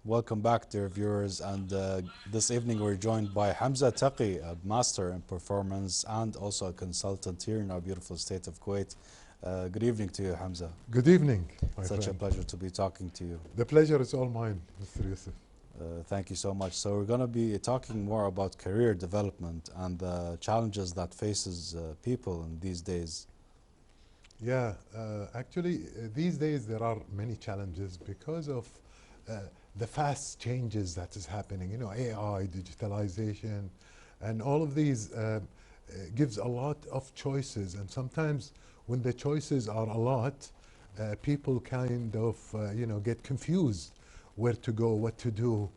Welcome back, dear viewers. And this evening we're joined by Hamza Taqi, a master in performance and also a consultant here in our beautiful state of Kuwait. Good evening to you, Hamza. Good evening, my Such friend. a pleasure to be talking to you. The pleasure is all mine, Mr. Yusuf. Thank you so much. So we're going to be talking more about career development and the challenges that faces people in these days. Yeah, actually, these days there are many challenges because of the fast changes that is happening. You know, AI, digitalization, and all of these gives a lot of choices. And sometimes when the choices are a lot, people kind of, get confused where to go, what to do,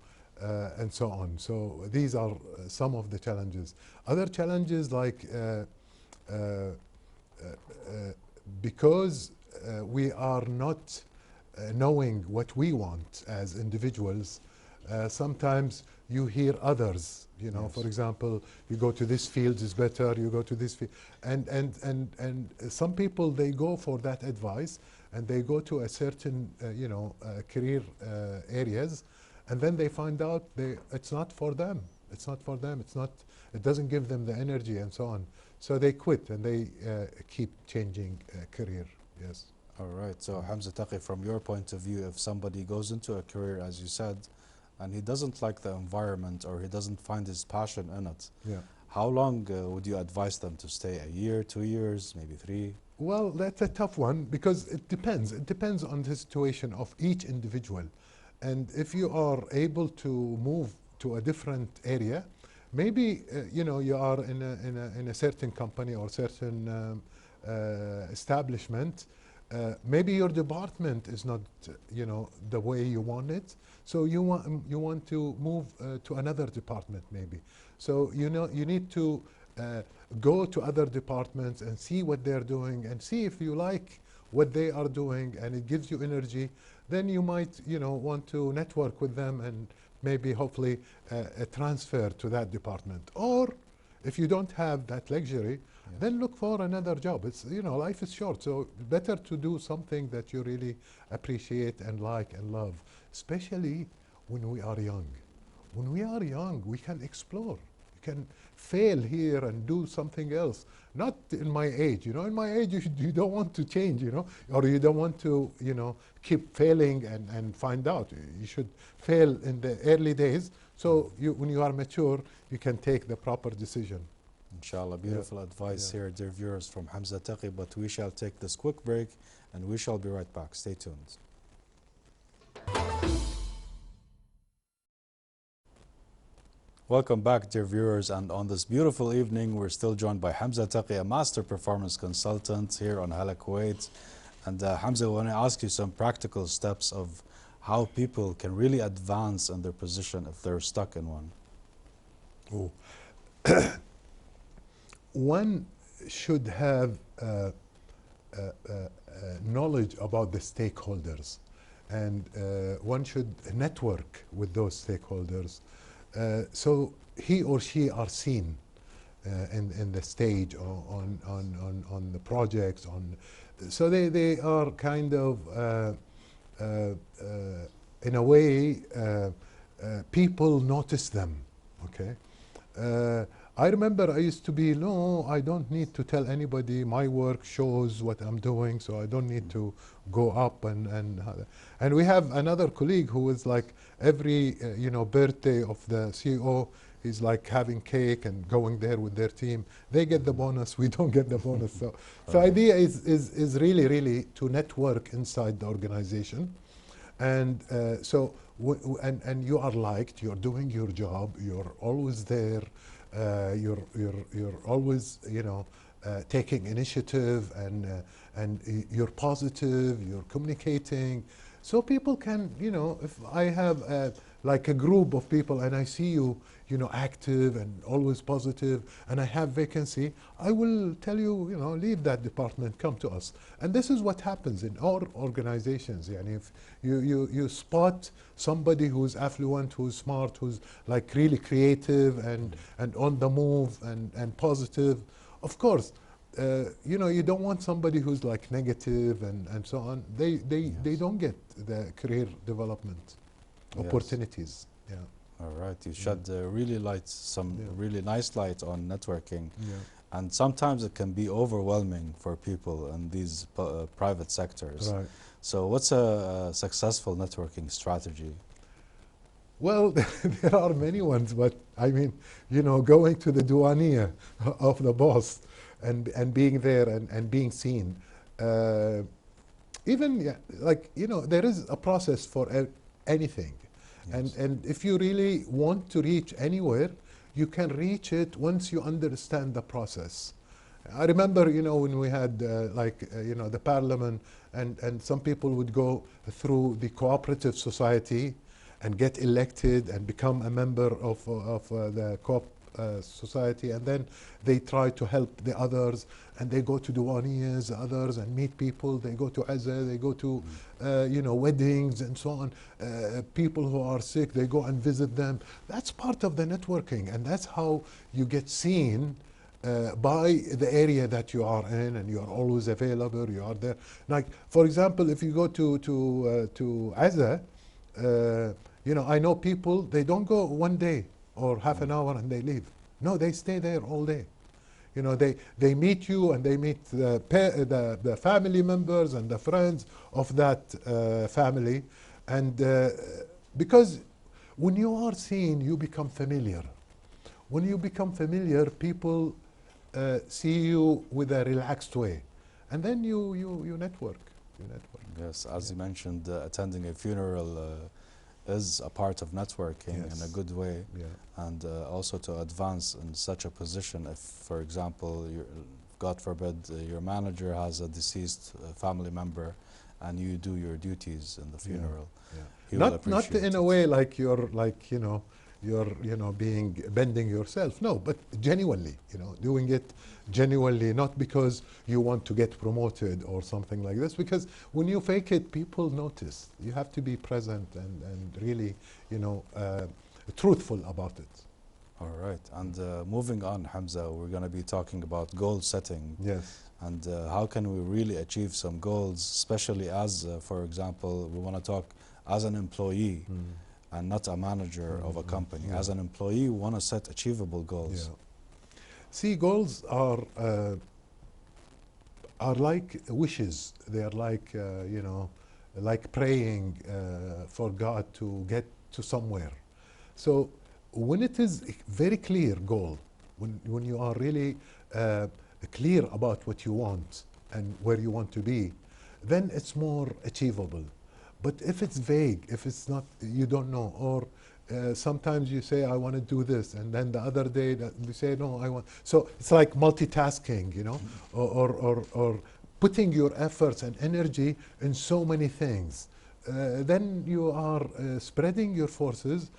and so on. So these are some of the challenges. Other challenges like because we are not knowing what we want as individuals, sometimes you hear others, Yes. for example, you go to this field is better, you go to this field, and some people, they go for that advice and they go to a certain, career areas, and then they find out it's not for them. It's not for them. It doesn't give them the energy and so on. So they quit and they keep changing career. Yes. All right. So Hamza Taqi, from your point of view, if somebody goes into a career, as you said, and he doesn't like the environment or he doesn't find his passion in it, Yeah. how long would you advise them to stay? A year, 2 years, maybe 3? Well, that's a tough one because it depends. It depends on the situation of each individual. And if you are able to move to a different area, maybe you are in a certain company or certain establishment. Maybe your department is not the way you want it, so you want to move to another department maybe. So you need to go to other departments and see what they're doing and see if you like what they are doing and it gives you energy. Then you might want to network with them and maybe hopefully a transfer to that department. Or if you don't have that luxury, Yes. then look for another job. It's life is short, so better to do something that you really appreciate and like and love, especially when we are young. When we are young, we can explore. We can fail here and do something else. Not in my age, in my age you don't want to change, or you don't want to, keep failing and find out. You should fail in the early days, so when you are mature, you can take the proper decision. Inshallah, beautiful advice here, dear viewers, from Hamza Taqi. But we shall take this quick break and we shall be right back. Stay tuned. Welcome back, dear viewers, and on this beautiful evening we're still joined by Hamza Taqi, a master performance consultant here on Hala Kuwait. And Hamza, I want to ask you some practical steps of how people can really advance in their position if they're stuck in one. Oh. One should have knowledge about the stakeholders, and one should network with those stakeholders, so he or she are seen in the stage or on the projects. So they are kind of in a way people notice them. Okay. I remember I used to be, no, I don't need to tell anybody. My work shows what I'm doing, so I don't need to go up and we have another colleague who is like every birthday of the CEO, he's like having cake and going there with their team. They get the bonus, we don't get the bonus. So idea is really to network inside the organization, and and you are liked. You're doing your job. You're always there. You're always taking initiative, and you're positive, you're communicating, so people can, if I have like a group of people and I see you active and always positive, and I have vacancy, I will tell you, leave that department, come to us. And this is what happens in our organizations. And if you spot somebody who's affluent, who's smart, who's like really creative and on the move and positive, of course, you don't want somebody who's like negative and so on. They don't get the career development. opportunities. Yeah. All right, you shed really really nice light on networking. Yeah. And sometimes it can be overwhelming for people in these private sectors. Right. So what's a successful networking strategy? Well, there are many ones, but I mean, you know, going to the douaniya of the boss and being there and being seen. Even like, you know, there is a process for anything. Yes. And if you really want to reach anywhere, you can reach it once you understand the process. I remember, you know, when we had you know, the parliament, and some people would go through the cooperative society and get elected and become a member of the society, and then they try to help the others, and they go to douaniyas, others, and meet people. They go to Azza, they go to you know, weddings and so on. People who are sick, they go and visit them. That's part of the networking, and that's how you get seen by the area that you are in, and you are always available. You are there. Like, for example, if you go to Azza, you know, I know people, they don't go one day or half an hour and they leave. No, they stay there all day. You know, they meet you, and they meet the family members and the friends of that family. And because when you are seen, you become familiar. When you become familiar, people see you with a relaxed way. And then you network. You network. Yes, as you mentioned, attending a funeral is a part of networking in a good way, and also to advance in such a position. If, for example, God forbid, your manager has a deceased family member, and you do your duties in the funeral, he will appreciate not in a way like you're like, you know, you're, you know, bending yourself. No, but genuinely, you know, doing it genuinely, not because you want to get promoted or something like this, because when you fake it, people notice. You have to be present and really, you know, truthful about it. All right, and moving on, Hamza, we're going to be talking about goal setting. Yes. And how can we really achieve some goals, especially as, for example, we want to talk as an employee and not a manager of a company. As an employee, we want to set achievable goals. See, goals are like wishes. They are like, you know, like praying for God to get to somewhere. So when it is a very clear goal, when you are really clear about what you want and where you want to be, then it's more achievable. But if it's vague, if it's not, you don't know, or sometimes you say, I want to do this, and then the other day that you say, no, I want. So it's like multitasking, you know, or putting your efforts and energy in so many things. Then you are spreading your forces,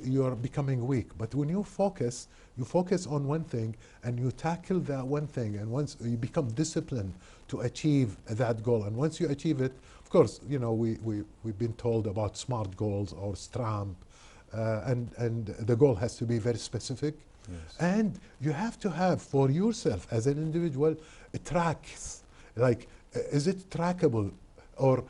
you are becoming weak. But when you focus on one thing and you tackle that one thing, and once you become disciplined to achieve that goal, and once you achieve it, of course, you know, we've been told about SMART goals or STRAMP, and the goal has to be very specific. Yes. And you have to have for yourself as an individual tracks, like is it trackable, or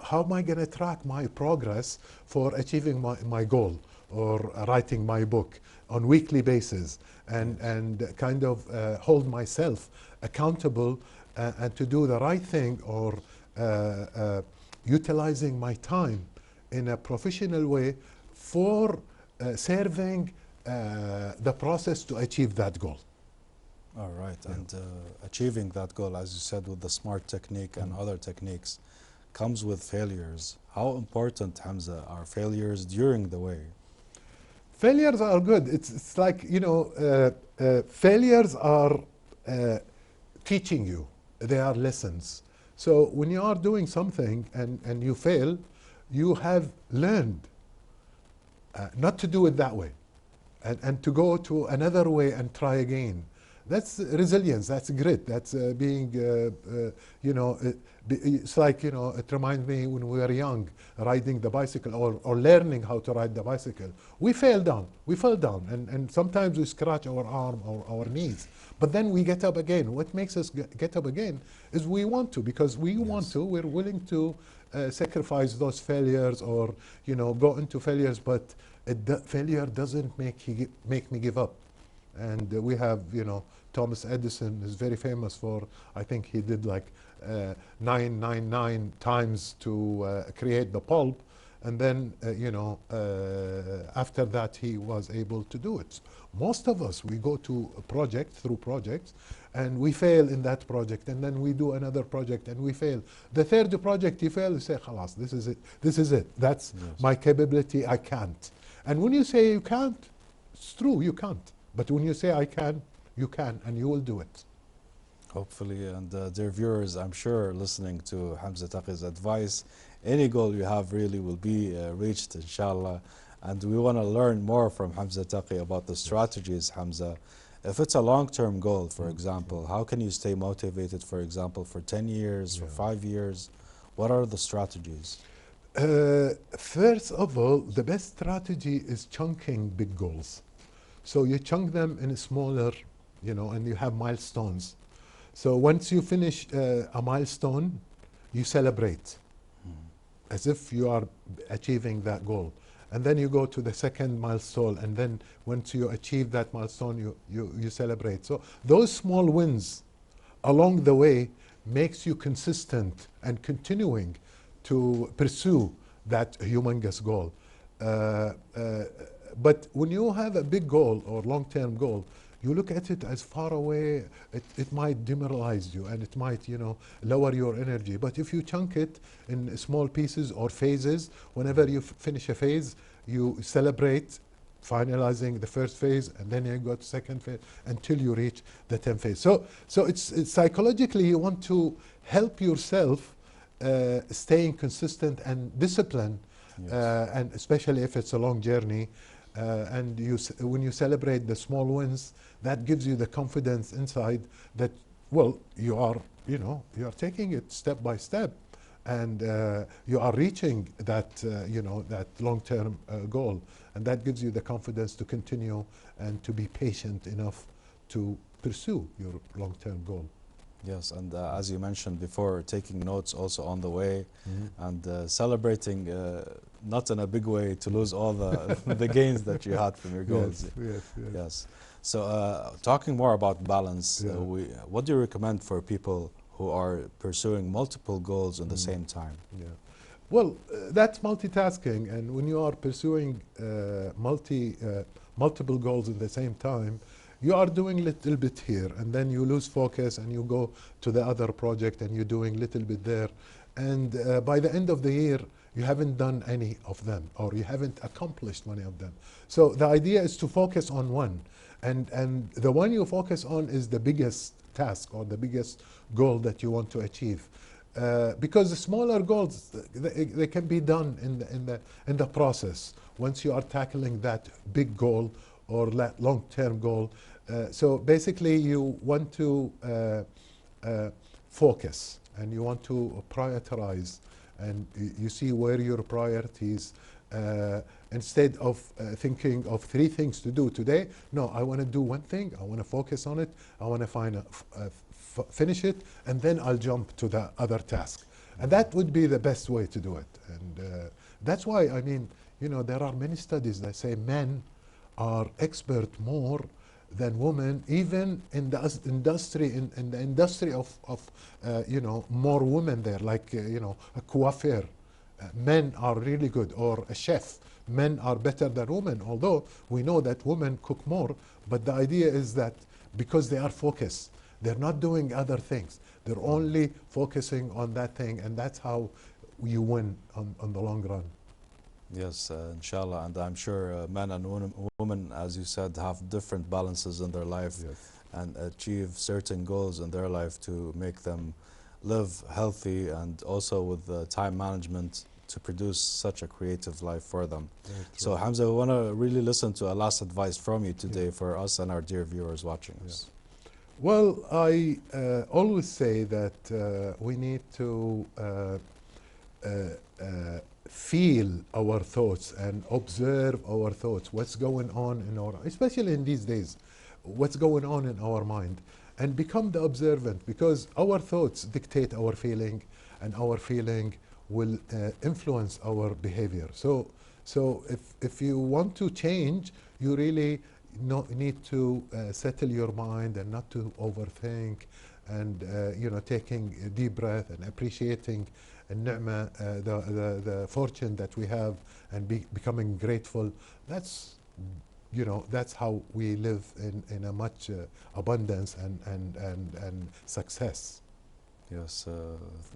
how am I going to track my progress for achieving my goal, or writing my book on weekly basis, and kind of hold myself accountable and to do the right thing, or utilizing my time in a professional way for serving the process to achieve that goal. All right, and achieving that goal, as you said, with the SMART technique and other techniques, comes with failures. How important, Hamza, are failures during the way? Failures are good. It's like, you know, failures are teaching you. They are lessons. So when you are doing something and you fail, you have learned not to do it that way, and to go to another way and try again. That's resilience, that's grit, that's being, you know, it's like, you know, it reminds me when we were young, riding the bicycle or learning how to ride the bicycle. We fell down, and sometimes we scratch our arm or our knees, but then we get up again. What makes us get up again is we want to, because we want to, we're willing to sacrifice those failures or, you know, go into failures, but failure doesn't make me give up. And we have, you know, Thomas Edison is very famous for, I think he did like 999 times to create the bulb. And then, you know, after that, he was able to do it. Most of us, we go to a project, through projects, and we fail in that project, and then we do another project, and we fail. The third project you fail, you say, khalas, this is it, this is it. That's my capability, I can't. And when you say you can't, it's true, you can't. But when you say I can, you can, and you will do it. Hopefully, and dear viewers, I'm sure listening to Hamza Taqi's advice, any goal you have really will be reached, inshallah. And we want to learn more from Hamza Taqi about the strategies, Hamza. If it's a long-term goal, for example, how can you stay motivated, for example, for 10 years, for 5 years? What are the strategies? First of all, the best strategy is chunking big goals. So you chunk them in smaller, you know, and you have milestones. So once you finish a milestone, you celebrate as if you are achieving that goal. And then you go to the second milestone, and then once you achieve that milestone, you celebrate. So those small wins along the way makes you consistent and continuing to pursue that humongous goal. But when you have a big goal or long-term goal, you look at it as far away, it might demoralize you, and it might, you know, lower your energy. But if you chunk it in small pieces or phases, whenever you finish a phase, you celebrate finalizing the first phase, and then you go to second phase until you reach the 10th phase. So it's psychologically, you want to help yourself staying consistent and disciplined, and especially if it's a long journey. And when you celebrate the small wins, that gives you the confidence inside that, well, you are, you know, you are taking it step by step, and you are reaching that, you know, that long-term goal, and that gives you the confidence to continue and to be patient enough to pursue your long-term goal. Yes, and as you mentioned before, taking notes also on the way, and celebrating, not in a big way to lose all the the gains that you had from your goals. Yes. So talking more about balance, what do you recommend for people who are pursuing multiple goals at the same time? Well, that's multitasking, and when you are pursuing multiple goals at the same time, you are doing a little bit here, and then you lose focus, and you go to the other project, and you're doing a little bit there. And by the end of the year, you haven't done any of them, or you haven't accomplished many of them. So the idea is to focus on one. And the one you focus on is the biggest task or the biggest goal that you want to achieve. Because the smaller goals, they can be done in the process once you are tackling that big goal or that long-term goal. So basically, you want to focus, and you want to prioritize, and you see where your priorities, instead of thinking of 3 things to do today. No, I want to do one thing, I want to focus on it, I want to finish it, and then I'll jump to the other task. And that would be the best way to do it. And that's why, I mean, you know, there are many studies that say men are expert more than women, even in the industry of you know, more women there, like you know, a coiffeur. Men are really good, or a chef. Men are better than women, although we know that women cook more. But the idea is that because they are focused, they're not doing other things. They're only focusing on that thing, and that's how you win on the long run. Yes, inshallah, and I'm sure men and women, as you said, have different balances in their life, and achieve certain goals in their life to make them live healthy, and also with time management to produce such a creative life for them. So Hamza, we want to really listen to a last advice from you today for us and our dear viewers watching us. Well, I always say that we need to feel our thoughts and observe our thoughts, what's going on in our, especially in these days, what's going on in our mind, and become the observant, because our thoughts dictate our feeling, and our feeling will influence our behavior. So if you want to change, you really need to settle your mind and not to overthink, and taking a deep breath and appreciating the fortune that we have, and becoming grateful. That's that's how we live in a much abundance and success. Yes,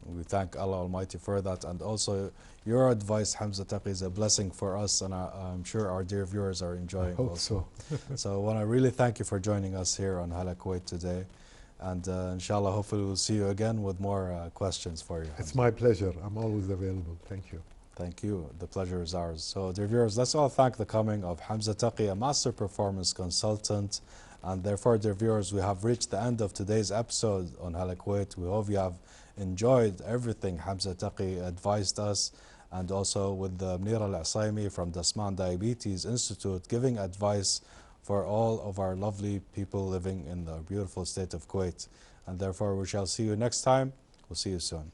we thank Allah Almighty for that, and also your advice, Hamza Taqi, is a blessing for us, and I'm sure our dear viewers are enjoying. I hope also. so. So I want to really thank you for joining us here on Hala Kuwait today, and inshallah, hopefully we'll see you again with more questions for you, Hamza. It's my pleasure. I'm always available. Thank you. Thank you. The pleasure is ours. So, dear viewers, let's all thank the coming of Hamza Taqi, a master performance consultant. And therefore, dear viewers, we have reached the end of today's episode on Hala Kuwait. We hope you have enjoyed everything Hamza Taqi advised us, and also with the Munir Al-Asaimi from the Asman Diabetes Institute giving advice for all of our lovely people living in the beautiful state of Kuwait. And therefore, we shall see you next time. We'll see you soon.